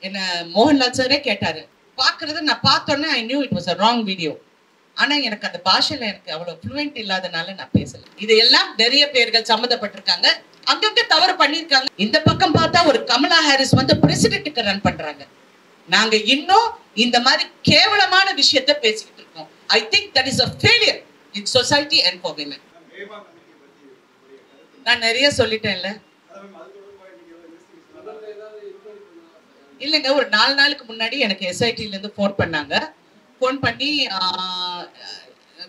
என்ன மோகன்லால் சாரே கேட்டாரு. பார்க்கறது நான் பார்த்தோன்னே I knew it was a wrong video. ஆனா எனக்கு அந்த பாஷையில எனக்கு அவ்வளவு ஃப்ளூயன்ட் இல்லாதனால நான் பேசல. இதெல்லாம் நிறைய பேர்கள் சம்மந்தப்பட்டிருக்காங்க, அங்கங்க தவறு பண்ணியிருக்காங்க. இந்த பக்கம் பார்த்தா ஒரு கமலா ஹாரிஸ் வந்து பிரசிடென்ட்டுக்கு ரன் பண்றாங்க. நாங்க இன்னும் இந்த மாதிரி கேவலமான விஷயத்தை பேசிக்கிட்டு இருக்கோம். I think that is a failure in society and for women. நான் நிறைய சொல்லிட்டேன்ல. இல்லைங்க, ஒரு 4 நாளுக்கு முன்னாடி எனக்கு எஸ்ஐடில இருந்து ஃபோன் பண்ணாங்க. ஃபோன் பண்ணி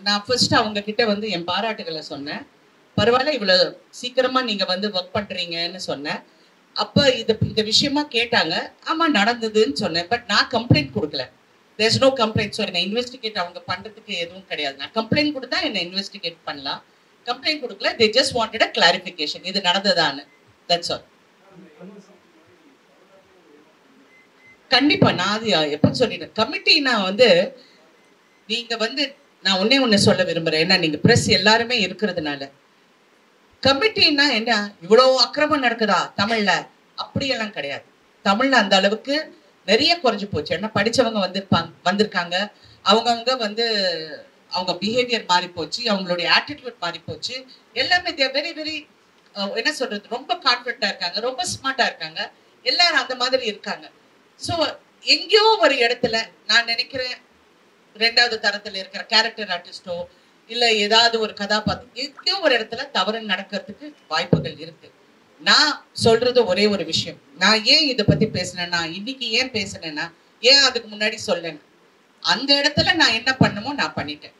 நான் ஃபர்ஸ்ட் அவங்க கிட்ட வந்து என் பாராட்டுகளை சொன்னேன். பரவாயில்ல, இவ்வளவு சீக்கிரமா நீங்க வந்து ஒர்க் பண்றீங்கன்னு சொன்னேன். அப்ப இந்த விஷயமா கேட்டாங்க. ஆமா நடந்ததுன்னு சொன்னேன். பட் நான் கம்ப்ளைண்ட் கொடுக்கல. There's no complaint. ஸோ என்னை இன்வெஸ்டிகேட் அவங்க பண்றதுக்கு எதுவும் கிடையாது. நான் கம்ப்ளைண்ட் கொடுத்தா என்னை இன்வெஸ்டிகேட் பண்ணலாம். கம்ப்ளைண்ட் கொடுக்கல. They just wanted a clarification, இது நடந்ததான்னு. That's all. கண்டிப்பா நான் அது எப்ப சொல்லிட்டேன். கமிட்டினா வந்து நீங்க வந்து நான் ஒண்ணே சொல்ல விரும்புறேன். ஏன்னா நீங்க பிரஸ் எல்லாருமே இருக்கிறதுனால, கமிட்டின்னா என்ன இவ்வளவு அக்கிரமம் நடக்குதா தமிழ்ல? அப்படியெல்லாம் கிடையாது. தமிழ்ல அந்த அளவுக்கு நிறைய குறைஞ்சு போச்சு. ஏன்னா படிச்சவங்க வந்திருக்காங்க. அவங்கவுங்க வந்து அவங்க பிஹேவியர் மாறி போச்சு, அவங்களுடைய ஆட்டிடியூட் மாறி போச்சு. எல்லாமே வெரி வெரி என்ன சொல்றது, ரொம்ப கான்ஃபிடண்டா இருக்காங்க, ரொம்ப ஸ்மார்ட்டா இருக்காங்க. எல்லாரும் அந்த மாதிரி இருக்காங்க. ஸோ எங்கேயோ ஒரு இடத்துல நான் நினைக்கிறேன், 2வது தரத்துல இருக்கிற கேரக்டர் ஆர்டிஸ்டோ இல்ல ஏதாவது ஒரு கதாபாத்திரம் எங்கேயோ ஒரு இடத்துல தவறு நடக்கிறதுக்கு வாய்ப்புகள் இருக்கு. நான் சொல்றது ஒரே ஒரு விஷயம். நான் ஏன் இதை பத்தி பேசினேன்னா, இன்னைக்கு ஏன் பேசினேன்னா, ஏன் அதுக்கு முன்னாடி சொல்லணும், அந்த இடத்துல நான் என்ன பண்ணுமோ நான் பண்ணிட்டேன்.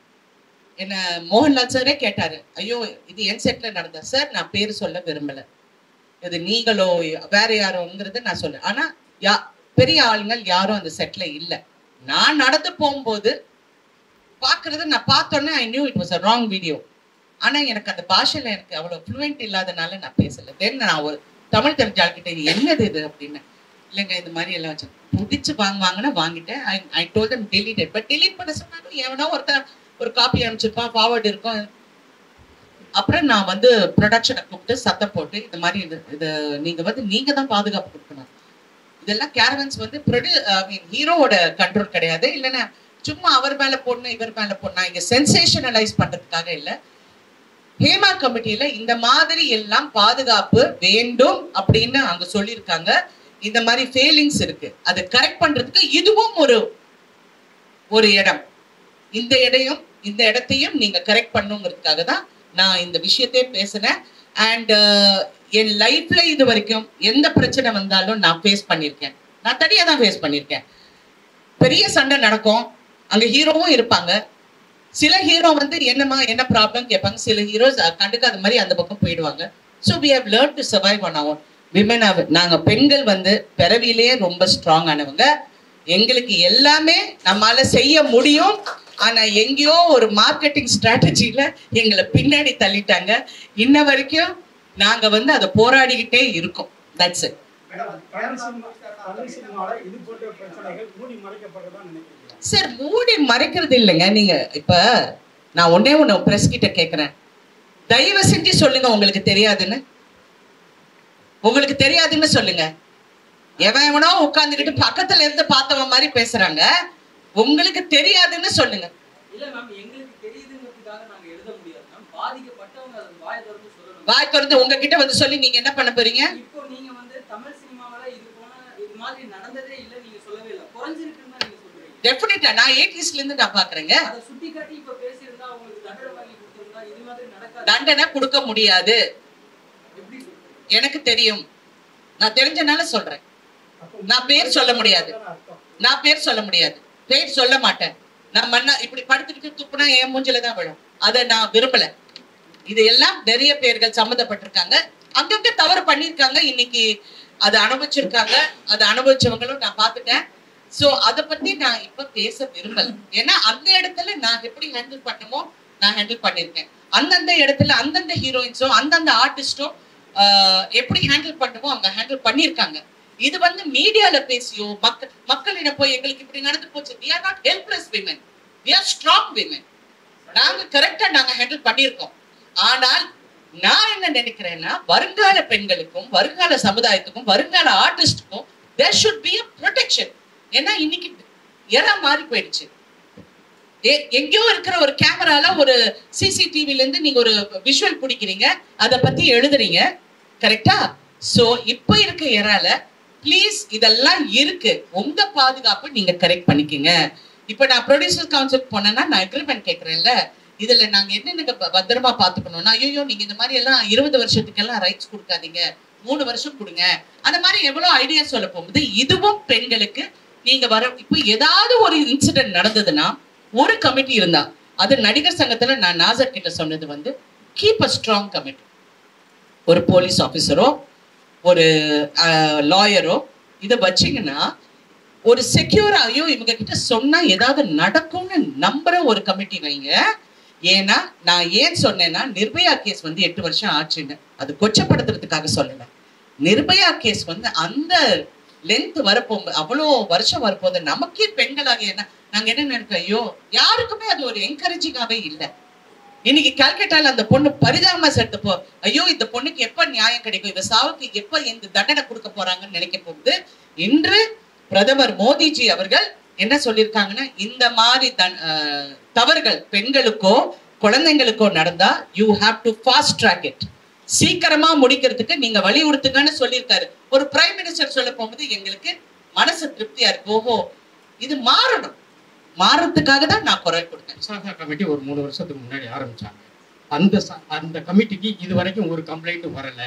என்ன மோகன்லால் சாரே கேட்டாரு. ஐயோ இது என் செட்ல நடந்தா சார், நான் பேர் சொல்ல விரும்பல, இது நீங்களோ வேற யாரோங்கிறது நான் சொல்ல. ஆனா பெரிய ஆளுங்கள் யாரும் அந்த செட்ல இல்ல. நான் நடந்து போகும்போது பார்க்கறது நான் பார்த்தோன்னே I knew it was a wrong video. ஆனா எனக்கு அந்த பாஷையில எனக்கு அவ்வளவு ஃப்ளூயன்ட் இல்லாதனால நான் பேசல. தென் நான் ஒரு தமிழ் தெரிஞ்சாள்கிட்ட இது என்னது இது அப்படின்னு, இல்லைங்க இந்த மாதிரி எல்லாம் வச்சு பிடிச்சு வாங்குவாங்கன்னா வாங்கிட்டேன். I told them delete it. But delete பண்ண சொன்னாலும் எவனோ ஒருத்தர் ஒரு காப்பி அனுப்பிச்சிருப்பான், ஃபார்வர்ட் இருக்கும். அப்புறம் நான் வந்து ப்ரொடக்ஷனை கூப்பிட்டு சத்தம் போட்டு இந்த மாதிரி இது நீங்க வந்து நீங்க தான் பாதுகாப்பு கொடுக்கணும். இதெல்லாம் கேரவன்ஸ் வந்து ஹீரோவோட கண்ட்ரோல் கிடையாது. இல்லைன்னா சும்மா அவர் மேல போடணும் இவர் மேல போடணும், இங்க சென்சேஷனலைஸ் பண்றதுக்காக இல்ல. ஹேமா கமிட்டியில இந்த மாதிரி எல்லாம் பாதுகாப்பு வேண்டும் அப்படின்னு அங்க சொல்லியிருக்காங்க. இந்த மாதிரி ஃபெயிலிங்ஸ் இருக்கு, அதை கரெக்ட் பண்றதுக்கு இதுவும் ஒரு இடம். இந்த இடத்தையும் நீங்க கரெக்ட் பண்ணுங்கிறதுக்காக தான் நான் இந்த விஷயத்தையே பேசுறேன். அண்ட் என் லைஃப்ல இது வரைக்கும் எந்த பிரச்சனை வந்தாலும் நான் ஃபேஸ் பண்ணியிருக்கேன். நான் தனியா தான் ஃபேஸ் பண்ணியிருக்கேன். பெரிய சண்டை நடக்கும், அங்க ஹீரோவும் இருப்பாங்க. சில ஹீரோ வந்து என்னமா என்ன ப்ராப்ளம் கேட்பாங்க, சில ஹீரோஸ் கண்டுக்காத மாதிரி அந்த பக்கம் போயிடுவாங்க. So we have learn to survive on our women. நாங்க பெண்கள் வந்து பிறவிலேயே ரொம்ப ஸ்ட்ராங் ஆனவங்க. எங்களுக்கு எல்லாமே நம்மளால செய்ய முடியும். ஆனா எங்கேயோ ஒரு மார்க்கெட்டிங் ஸ்ட்ராட்டஜில எங்களை பின்னாடி தள்ளிட்டாங்க. இன்ன வரைக்கும் நாங்க வந்து அதை போராடிக்கிட்டே இருக்கோம். That's it. சார் மூடி மறைக்கிறது இல்லைங்க. நீங்க இப்ப நான் ஒண்ணு பிரஸ் கிட்ட கேட்கிறேன், தயவு செஞ்சு சொல்லுங்க உங்களுக்கு தெரியாதுன்னு. உங்களுக்கு தெரியாதுன்னு சொல்லுங்க. எவனோ உட்கார்ந்துக்கிட்டு பக்கத்துல இருந்து பார்த்தவன் மாதிரி பேசுறாங்க. உங்களுக்கு தெரியாதுன்னு சொல்லுங்க. இல்ல மேம், எங்களுக்கு தெரியுதுங்கிறதுக்காக நாங்க எழுத முடியாது மேம். பாதிக்கப்பட்டவங்க அதை வாய் திறந்து சொல்லணும். வாய் திறந்து உங்ககிட்ட வந்து சொல்லி நீங்க என்ன பண்ண போறீங்க? இப்போ நீங்க வந்து தமிழ் சினிமாவில இது மாதிரி நடந்ததே இல்ல நீங்க சொல்லவே இல்ல, குறைஞ்சிருக்குன்னு தான் நீங்க சொல்றீங்க. டெஃபினட்டா நான் 80s இருந்து நான் பாக்குறேங்க. அதை சுட்டி காட்டி இப்ப பேசியிருந்தா உங்களுக்கு தண்டனை வாங்கி கொடுத்திருந்தா இது மாதிரி நடக்காது. தண்டனை கொடுக்க முடியாது. எப்படி எனக்கு தெரியும், நான் தெரிஞ்சனால சொல்றேன். நான் பேர் சொல்ல முடியாது. பேர் சொல்ல மாட்டேன். நான் மண்ணா இப்படி படுத்துக்கிட்டு துப்புனா என் மூஞ்சில தான் விழும். அதை நான் விரும்பல. இது எல்லாம் நிறைய பேர்கள் சம்மந்தப்பட்டிருக்காங்க, அங்கங்க தவறு பண்ணியிருக்காங்க. இன்னைக்கு அதை அனுபவிச்சிருக்காங்க. அதை அனுபவிச்சவங்களும் நான் பார்த்துட்டேன். சோ அதை பத்தி நான் இப்ப பேச விரும்பல. ஏன்னா அந்த இடத்துல நான் எப்படி ஹேண்டில் பண்ணுமோ நான் ஹேண்டில் பண்ணிருக்கேன். அந்தந்த இடத்துல அந்தந்த ஹீரோயின்ஸோ அந்தந்த ஆர்டிஸ்டோ எப்படி ஹேண்டில் பண்ணுமோ அவங்க ஹேண்டில் பண்ணியிருக்காங்க. இது வந்து மீடியால பேசியோ மக்களிடம் போய் எங்களுக்கு இப்படி நடந்து போச்சு, we are not helpless women, we are strong women. நாங்க கரெக்டா நாங்க ஹேண்டில் பண்ணியிருக்கோம். ஆனால் நான் என்ன நினைக்கிறேன்னா, வருங்கால பெண்களுக்கும் வருங்கால சமுதாயத்துக்கும் வருங்கால ஆர்டிஸ்டுக்கும் there should be a protection. ஏன்னா இன்னைக்கு எரா மாறி போயிடுச்சு. எங்கேயோ இருக்கிற ஒரு கேமரால ஒரு சிசிடிவில இருந்து நீங்க ஒரு விஷுவல் பிடிக்கிறீங்க, அதை பத்தி எழுதுறீங்க, கரெக்டா? சோ இப்ப இருக்க எரால ப்ளீஸ் இதெல்லாம் இருக்கு, உங்க பாதுகாப்பு நீங்க கரெக்ட் பண்ணிக்கங்க. இப்ப நான் ப்ரொடியூசர் கவுன்சில் போனேன்னா நான் அக்ரிமெண்ட் கேட்கறேன்ல, இதுல நாங்க என்னென்ன பத்திரமா பாத்துக்கணும்னா, ஐயோ நீங்க இந்த மாதிரி எல்லாம் 20 வருஷத்துக்கெல்லாம் ரைட்ஸ் கொடுக்காதீங்க, 3 வருஷம் கொடுங்க, அந்த மாதிரி எவ்வளவு ஐடியா சொல்ல போகுது. இதுவும் பெண்களுக்கு நீங்க வர இப்போ ஏதாவது ஒரு இன்சிடென்ட் நடந்ததுன்னா ஒரு கமிட்டி இருந்தா, அது நடிகர் சங்கத்துல நான் நாசர் கிட்ட சொன்னது வந்து கீப் அ ஸ்ட்ராங் கமிட்டி. ஒரு போலீஸ் ஆபீசரோ ஒரு லாயரோ இதை வச்சிங்கன்னா ஒரு செக்யூரா, ஐயோ இவங்க கிட்ட சொன்னா ஏதாவது நடக்கும்னு நம்புற ஒரு கமிட்டி வைங்க. ஏன்னா நான் ஏன் சொன்னேன்னா, நிர்பயா கேஸ் வந்து 8 வருஷம் ஆச்சுன்னு அது கொச்சப்படுத்துறதுக்காக சொல்லல. நிர்பயா கேஸ் வந்து அந்த லென்த் வரப்போகும்போது, அவ்வளோ வருஷம் வரப்போது, நமக்கே பெண்களாக என்ன நாங்க என்ன நினைக்கிறோம், ஐயோ யாருக்குமே அது ஒரு என்கரேஜிங்காவே இல்லை. இன்னைக்கு கல்கட்டால அந்த பொண்ணு பரிதாபமா செத்துப்போ, ஐயோ இந்த பொண்ணுக்கு எப்ப நியாயம் கிடைக்கும், இவ சாவுக்கு எப்ப இந்த தண்டனை கொடுக்க போறாங்கன்னு நினைக்க போகுது. இன்று பிரதமர் மோடிஜி அவர்கள் என்ன சொல்லியிருக்காங்கன்னா, இந்த மாதிரி தவறுகள் பெண்களுக்கோ குழந்தைங்களுக்கோ நடந்தா you have to fast track it, சீக்கிரமா முடிக்கிறதுக்கு நீங்க வலியுறுத்துங்கன்னு சொல்லியிருக்காரு. ஒரு பிரைம் மினிஸ்டர் சொல்ல போகும்போது எங்களுக்கு மனசு திருப்தியா இருக்கு. ஓஹோ இது மாறணும், மாறதுக்காக தான் நான் குரல் கொடுத்தேன். விசாகா கமிட்டி ஒரு 3 வருஷத்துக்கு முன்னாடி ஆரம்பிச்சாங்க. அந்த கமிட்டிக்கு இது வரைக்கும் ஒரு கம்ப்ளைண்ட் வரல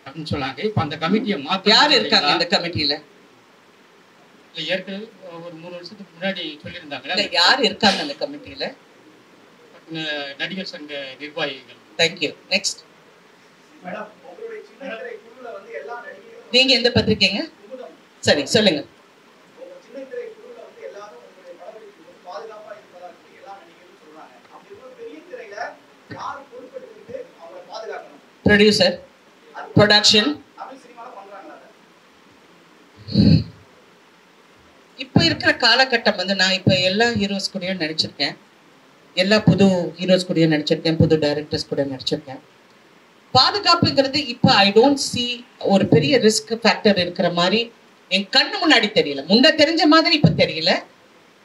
அப்படின்னு சொன்னாங்க. இப்ப அந்த கமிட்டியை மாத்த யார் இருக்காங்க அந்த கமிட்டியில? ஏற்கனவே ஒரு 3 வருஷத்துக்கு முன்னாடி சொல்லியிருந்தாங்க. யார் இருக்காங்க அந்த கமிட்டியில? நடிகர் சங்க நிர்வாகிகள். தேங்க்யூ. நெக்ஸ்ட். நீங்க எந்த பத்திரிக்கைங்க? சரி சொல்லுங்க. Producer, production. இப்ப இருக்கிற காலகட்டம் வந்து நான் இப்ப எல்லா ஹீரோஸ் கூடயும் நடிச்சிருக்கேன், எல்லா புது ஹீரோஸ் கூடயும் நடிச்சிருக்கேன், புது டைரக்டர்ஸ் கூட நடிச்சிருக்கேன். பாதுகாப்புங்கிறது இப்ப ஐ டோன்ட் சி ஒரு பெரிய ரிஸ்க் ஃபேக்டர் இருக்கிற மாதிரி என் கண்ணு முன்னாடி தெரியல. முன்ன தெரிஞ்ச மாதிரி இப்ப தெரியல.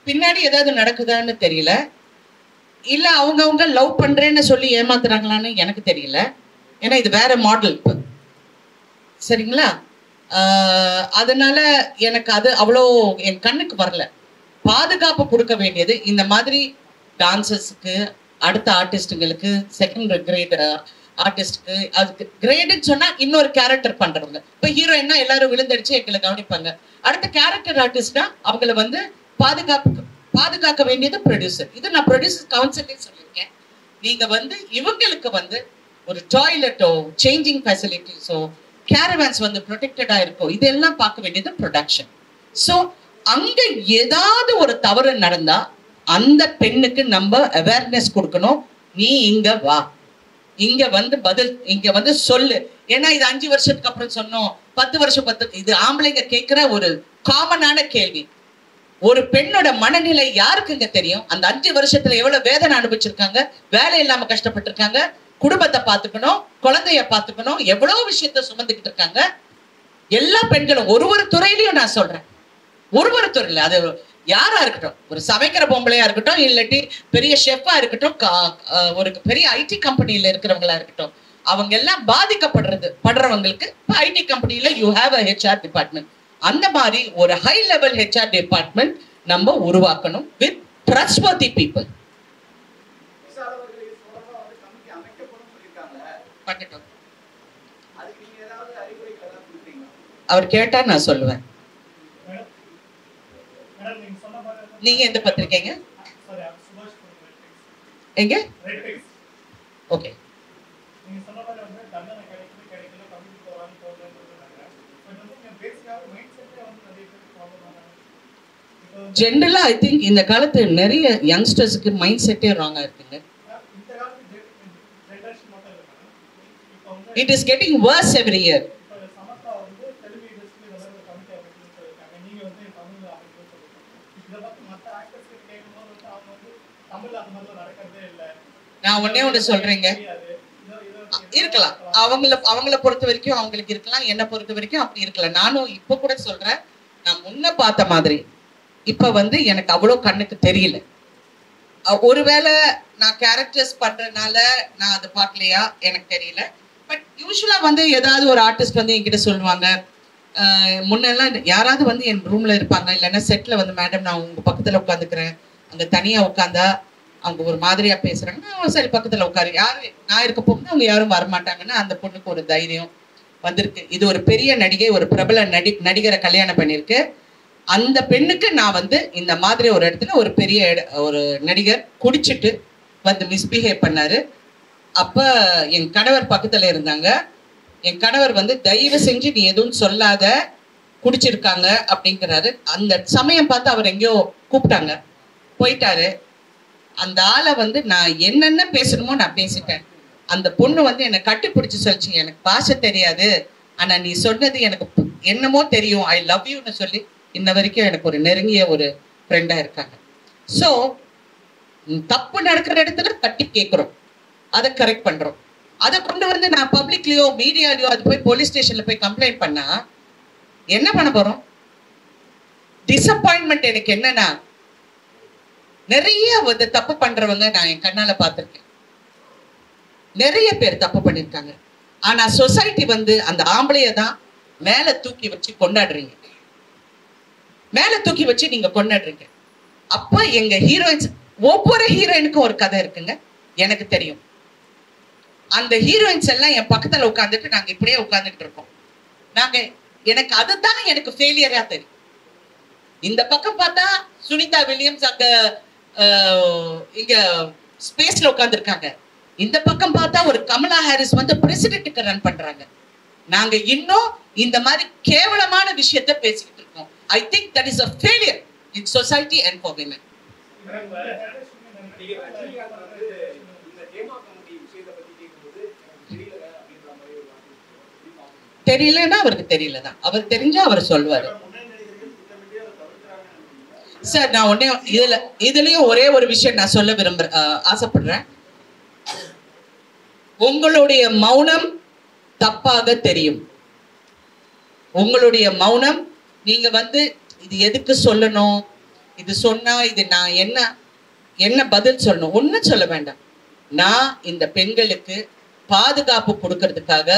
பின்னாடி ஏதாவது நடக்குதான்னு தெரியல. இல்ல அவங்கவுங்க லவ் பண்றேன்னு சொல்லி ஏமாத்துறாங்களான்னு எனக்கு தெரியல. ஏன்னா இது வேற மாடல் இப்ப, சரிங்களா? அதனால எனக்கு அது அவ்வளோ என் கண்ணுக்கு வரல. பாதுகாப்பு கொடுக்க வேண்டியது இந்த மாதிரி டான்சர்ஸுக்கு, அடுத்த ஆர்டிஸ்டுங்களுக்கு, செகண்ட் கிரேட் ஆர்டிஸ்ட்க்கு. அதுக்கு கிரேடுன்னு சொன்னா இன்னொரு கேரக்டர் பண்றவங்க. இப்ப ஹீரோயின்னா எல்லாரும் விழுந்தடிச்சு எங்களை கவனிப்பாங்க. அடுத்த கேரக்டர் ஆர்டிஸ்டா அவங்கள வந்து பாதுகாக்க வேண்டியது ப்ரொடியூசர். இது நான் ப்ரொடியூசர் கவுன்சிலே சொல்லியிருக்கேன். நீங்க வந்து இவங்களுக்கு வந்து ஒரு டாய்லெட்டோ சேஞ்சிங் ஃபெசிலிட்டிஸோ கேரவேன்ஸ் வந்து ப்ரொடெக்டடா இருக்கும், இதெல்லாம் பார்க்க வேண்டியது ப்ரொடக்ஷன். ஸோ அங்க ஏதாவது ஒரு தவறு நடந்தா அந்த பெண்ணுக்கு நம்ம அவேர்னஸ் கொடுக்கணும். நீ இங்க வா, இங்க வந்து பதில், இங்க வந்து சொல்லு. ஏன்னா இது 5 வருஷத்துக்கு அப்புறம் சொன்னோம், 10 வருஷம் இது ஆம்பளைங்க கேட்கிற ஒரு காமனான கேள்வி. ஒரு பெண்ணோட மனநிலை யாருக்குங்க தெரியும்? அந்த 5 வருஷத்துல எவ்வளவு வேதனை அனுபவிச்சிருக்காங்க, வேலை இல்லாம கஷ்டப்பட்டிருக்காங்க, குடும்பத்தை பார்த்துக்கணும், குழந்தைய பார்த்துக்கணும், எவ்வளவு விஷயத்த சுமந்துக்கிட்டு இருக்காங்க எல்லா பெண்களும். ஒரு துறையிலையும் நான் சொல்றேன், ஒரு துறையில அது யாரா இருக்கட்டும், ஒரு சமைக்கிற பொம்பளையா இருக்கட்டும், இல்லாட்டி பெரிய ஷெஃபா இருக்கட்டும், ஒரு பெரிய ஐடி கம்பெனியில இருக்கிறவங்களா இருக்கட்டும், அவங்க எல்லாம் படுறவங்களுக்கு ஐடி கம்பெனியில you have a HR department. அந்த மாதிரி ஒரு ஹை லெவல் ஹெச்ஆர் டிபார்ட்மெண்ட் நம்ம உருவாக்கணும் வித் ட்ரஸ்ட்வர்தி பீப்புள். அவர் கேட்டா நான் சொல்லுவேன். நீங்க எந்த பத்திரிக்கைங்க? எங்க? ஓகே. ஜென்ரலா ஐ திங்க் இந்த காலத்து நிறைய யங்ஸ்டர்ஸ்க்கு மைண்ட் செட்டே ராங்கா இருக்குங்க. It is getting worse every year. நான் ஒன்னே ஒன்று சொல்றேங்க, இருக்கலாம், அவங்கள பொறுத்த வரைக்கும் அவங்களுக்கு இருக்கலாம், என்னை பொறுத்த வரைக்கும் அப்படி இருக்கலாம். நானும் இப்ப கூட சொல்றேன், நான் முன்ன பார்த்த மாதிரி இப்ப வந்து எனக்கு அவ்வளோ கண்ணுக்கு தெரியல. ஒருவேளை நான் கேரக்டர்ஸ் பண்றதுனால நான் அதை பார்க்கலையா எனக்கு தெரியல. பட் யூஸ்வலா வந்து ஏதாவது ஒரு ஆர்டிஸ்ட் வந்து என்கிட்ட சொல்லுவாங்க, முன்னெல்லாம் யாராவது வந்து என் ரூம்ல இருப்பாங்க, இல்லைன்னா செட்ல வந்து மேடம் நான் உங்க பக்கத்துல உட்காந்துக்கிறேன், அங்க தனியா உட்காந்தா அவங்க ஒரு மாதிரியா பேசுறாங்கன்னா சரி பக்கத்துல உட்காரு, யாரும் நான் இருக்க போகும்போது அவங்க யாரும் வரமாட்டாங்கன்னா அந்த பொண்ணுக்கு ஒரு தைரியம் வந்திருக்கு. இது ஒரு பெரிய நடிகை, ஒரு பிரபல நடிகரை கல்யாணம் பண்ணிருக்கு. அந்த பெண்ணுக்கு நான் வந்து இந்த மாதிரி ஒரு இடத்துல ஒரு பெரிய ஒரு நடிகர் குடிச்சிட்டு வந்து மிஸ்பிஹேவ் பண்ணாரு. அப்ப என் கணவர் பக்கத்துல இருந்தாங்க. என் கணவர் வந்து தயவு செஞ்சு நீ எதுவும் சொல்லாத, குடிச்சிருக்காங்க அப்படிங்கிறாரு. அந்த சமயம் பார்த்து அவர் எங்கேயோ கூப்பிட்டாங்க, போயிட்டாரு. அந்த ஆளை வந்து நான் என்னென்ன பேசணுமோ நான் பேசிட்டேன். அந்த பொண்ணு வந்து என்னை கட்டிப்பிடிச்சு சொல்லிச்சு, எனக்கு பாஷை தெரியாது, ஆனா நீ சொன்னது எனக்கு என்னமோ தெரியும், ஐ லவ் யூன்னு சொல்லி இன்ன வரைக்கும் எனக்கு ஒரு நெருங்கிய ஒரு ஃப்ரெண்டா இருக்காங்க. ஸோ தப்பு நடக்கிற இடத்துல தட்டி கேட்குறோம், அதை கரெக்ட் பண்றோம். அதை கொண்டு வந்து நான் பப்ளிக்லயோ மீடியாலயோ அது போய் போலீஸ் ஸ்டேஷன்ல போய் கம்ப்ளைண்ட் பண்ணா என்ன பண்ண போறோம்? டிசப்பாயின்மெண்ட் எனக்கு என்னன்னா, நிறைய தப்பு பண்றவங்க நான் என் கண்ணால பார்த்திருக்கேன். நிறைய பேர் தப்பு பண்ணிருக்காங்க. ஆனா சொசைட்டி வந்து அந்த ஆம்பளைய தான் மேல தூக்கி வச்சு கொண்டாடுறீங்க, மேல தூக்கி வச்சு நீங்க கொண்டாடுறீங்க. அப்ப எங்க ஹீரோயின்ஸ், ஒவ்வொரு ஹீரோயினுக்கும் ஒரு கதை இருக்குங்க, எனக்கு தெரியும். அந்த ஹீரோயின்ஸ் எல்லாம் என் பக்கத்துல உட்காந்துட்டு நாங்க இப்படியே உட்காந்துட்டு இருக்கோம். நாங்க எனக்கு அதுதான் எனக்கு ஃபெயிலியரா தெரியும். இந்த பக்கம் பார்த்தா சுனிதா வில்லியம்ஸ் அங்க இங்க ஸ்பேஸ்ல உட்காந்துருக்காங்க, இந்த பக்கம் பார்த்தா ஒரு கமலா ஹாரிஸ் வந்து பிரசிடென்ட்டுக்கு ரன் பண்றாங்க. நாங்க இன்னும் இந்த மாதிரி கேவலமான விஷயத்தை பேசிக்கிட்டு இருக்கோம். I think that is a failure in society and for women. தெரியலன்னா அவருக்கு தெரியலதான், அவர் தெரிஞ்சா அவர் சொல்வாரு. சார் நான் உடனே இதுலயும் ஒரே ஒரு விஷயம் நான் சொல்ல ஆசைப்படுறேன். உங்களுடைய மௌனம் தப்பாக தெரியும். உங்களுடைய மௌனம், நீங்க வந்து இது எதுக்கு சொல்லணும், இது சொன்னா இது நான் என்ன பதில் சொல்லணும், ஒன்னும் சொல்ல வேண்டாம். நான் இந்த பெண்களுக்கு பாதுகாப்பு கொடுக்கறதுக்காக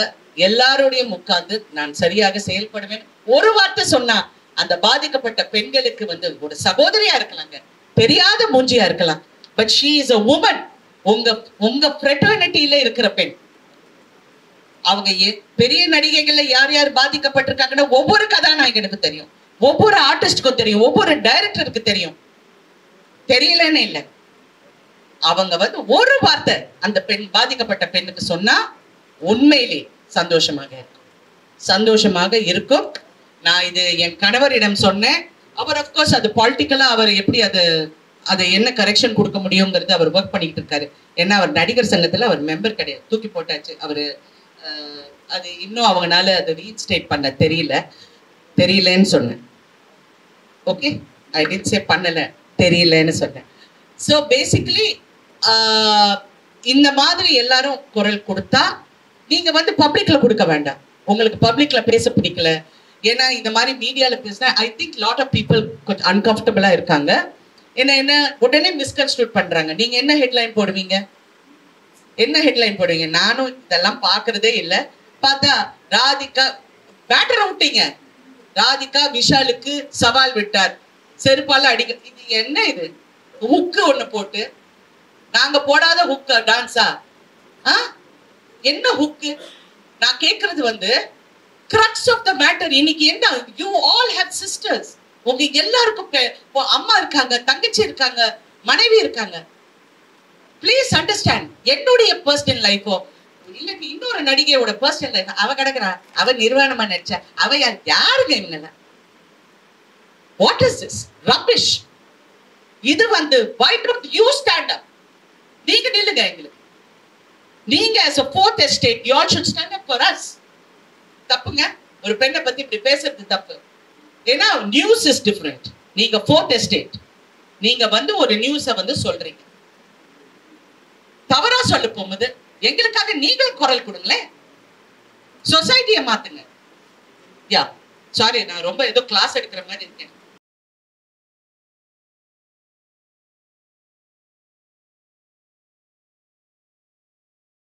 எல்லாரோடையும் உட்கார்ந்து நான் சரியாக செயல்படுவேன். ஒரு வார்த்தை சொன்னா அந்த பாதிக்கப்பட்ட பெண்களுக்கு வந்து ஒரு சகோதரியா இருக்கலாங்க, தெரியாத மூஞ்சியா இருக்கலாம், but she is a woman. உங்க ஃப்ரெட்டர்னிட்டியில இருக்கிற பெண். அவங்க பெரிய நடிகைகள்ல யார் யார் பாதிக்கப்பட்டிருக்காங்கன்னா ஒவ்வொரு கதாநாயகனுக்கு தெரியும், ஒவ்வொரு ஆர்டிஸ்டுக்கும் தெரியும், ஒவ்வொரு டைரக்டருக்கு தெரியும். தெரியலன்னு இல்லை, அவங்க வந்து ஒரு வார்த்தை அந்த பெண் பாதிக்கப்பட்ட பெண்ணுக்கு சொன்னா உண்மையிலே சந்தோஷமாக இருக்கும். நான் இது என் கணவரிடம் சொன்னேன். அவர் அப்கோர்ஸ் அது பாலிட்டிக்கலா அவர் எப்படி அதை என்ன கரெக்ஷன் கொடுக்க முடியுங்கிறது அவர் ஒர்க் பண்ணிட்டு இருக்காரு. ஏன்னா அவர் நடிகர் சங்கத்துல அவர் மெம்பர் கிடையாது, தூக்கி போட்டாச்சு அவரு. அது இன்னும் அவங்களால அதை ரீஇன்ஸ்டேட் பண்ண தெரியலன்னு சொன்னேன். ஓகே, ஐ டிட் சே பண்ணல, தெரியலன்னு சொன்னேன். ஸோ பேசிக்கலி இந்த மாதிரி எல்லாரும் குரல் கொடுத்தா நீங்க வந்து பப்ளிக்ல கொடுக்க வேண்டாம். உங்களுக்கு பப்ளிக்ல பேச பிடிக்கல, ஏன்னா இந்த மாதிரி மீடியால பேசினா I think lot of people கொஞ்சம் அன்கம்ஃபர்டபுளா இருக்காங்க. என்ன உடனே மிஸ்கன்ஸ்ட்ரூட் பண்றாங்க. நீங்க என்ன ஹெட்லைன் போடுவீங்க? நானும் இதெல்லாம் பாக்குறதே இல்லை. பார்த்தா ராதிகா பேட்டர் விட்டீங்க, ராதிகா விஷாலுக்கு சவால் விட்டார், செருப்பால அடிக்க. இது என்ன? இது ஹுக்கு ஒண்ணு போட்டு, நாங்க போடாத ஹுக்கு டான்ஸா? என்ன ஹுக்கு? நான் கேட்கறது வந்து crux of the matter. இன்னைக்கு என்ன, you all have sisters. உங்க எல்லாருக்கும் அம்மா இருக்காங்க, தங்கச்சி இருக்காங்க, மனைவி இருக்காங்க. Please understand. என்னுடைய பர்சனல் லைஃபோ இல்ல இன்னொரு நடிகையோட பர்சனல் லைஃப், அவ கிடக்குறா, அவ நிர்வாணமா நடிச்சா, அவ யாருங்க இவங்க? What is this rubbish? இது வந்து why don't you stand up? நீங்க நில்லுங்க. எங்களுக்கு நீங்க as a fourth estate you all should stand up for us. தப்புங்க, ஒரு பெண்ணை பத்தி இப்படி பேசுறது தப்பு. ஏன்னா நியூஸ் இஸ் டிஃபரெண்ட். நீங்க ஃபோர்த் எஸ்டேட், நீங்க வந்து ஒரு நியூஸை வந்து சொல்றீங்க, தவறா சொல்ல போகும்போது எங்களுக்காக நீங்களும் குரல் கொடுங்களேன், சொசைட்டியை மாத்துங்க. யா சாரி, நான் ரொம்ப ஏதோ கிளாஸ் எடுக்கிற மாதிரி இருக்கேன்.